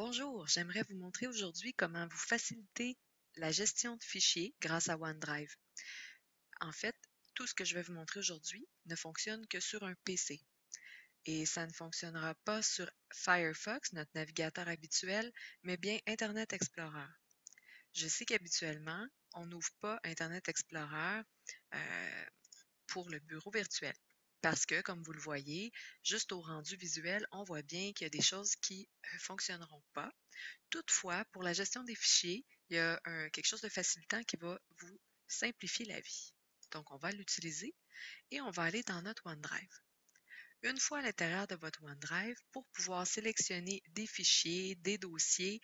Bonjour, j'aimerais vous montrer aujourd'hui comment vous faciliter la gestion de fichiers grâce à OneDrive. En fait, tout ce que je vais vous montrer aujourd'hui ne fonctionne que sur un PC et ça ne fonctionnera pas sur Firefox, notre navigateur habituel, mais bien Internet Explorer. Je sais qu'habituellement, on n'ouvre pas Internet Explorer euh, pour le bureau virtuel. Parce que, comme vous le voyez, juste au rendu visuel, on voit bien qu'il y a des choses qui ne fonctionneront pas. Toutefois, pour la gestion des fichiers, il y a quelque chose de facilitant qui va vous simplifier la vie. Donc, on va l'utiliser et on va aller dans notre OneDrive. Une fois à l'intérieur de votre OneDrive, pour pouvoir sélectionner des fichiers, des dossiers,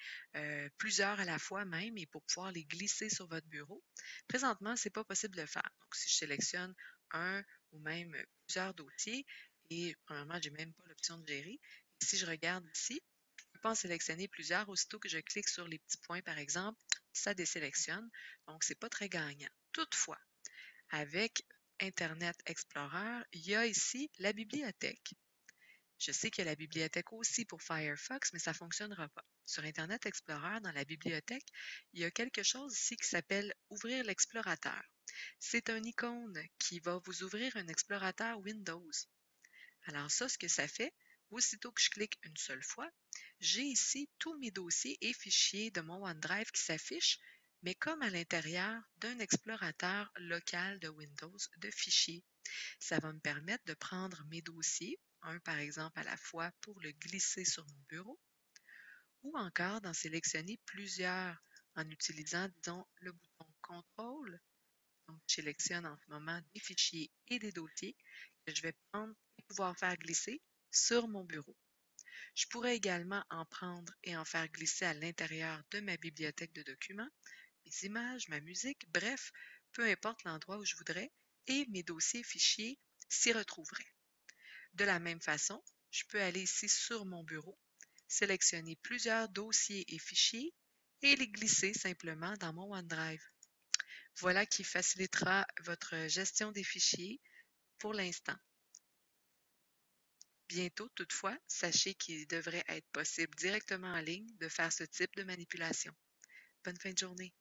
plusieurs à la fois même, et pour pouvoir les glisser sur votre bureau, présentement, ce n'est pas possible de le faire. Donc, si je sélectionne un ou même plusieurs dossiers, et premièrement, je n'ai même pas l'option de gérer, et si je regarde ici, je peux en sélectionner plusieurs. Aussitôt que je clique sur les petits points, par exemple, ça désélectionne. Donc, ce n'est pas très gagnant. Toutefois, avec Internet Explorer, il y a ici la bibliothèque. Je sais qu'il y a la bibliothèque aussi pour Firefox, mais ça ne fonctionnera pas. Sur Internet Explorer, dans la bibliothèque, il y a quelque chose ici qui s'appelle Ouvrir l'explorateur. C'est une icône qui va vous ouvrir un explorateur Windows. Alors ça, ce que ça fait, aussitôt que je clique une seule fois, j'ai ici tous mes dossiers et fichiers de mon OneDrive qui s'affichent, mais comme à l'intérieur d'un explorateur local de Windows de fichiers. Ça va me permettre de prendre mes dossiers, un par exemple à la fois pour le glisser sur mon bureau, ou encore d'en sélectionner plusieurs en utilisant, disons, le bouton Contrôle. Donc, je sélectionne en ce moment des fichiers et des dossiers que je vais prendre et pouvoir faire glisser sur mon bureau. Je pourrais également en prendre et en faire glisser à l'intérieur de ma bibliothèque de documents, mes images, ma musique, bref, peu importe l'endroit où je voudrais, et mes dossiers et fichiers s'y retrouveraient. De la même façon, je peux aller ici sur mon bureau, sélectionner plusieurs dossiers et fichiers et les glisser simplement dans mon OneDrive. Voilà qui facilitera votre gestion des fichiers pour l'instant. Bientôt, toutefois, sachez qu'il devrait être possible directement en ligne de faire ce type de manipulation. Bonne fin de journée.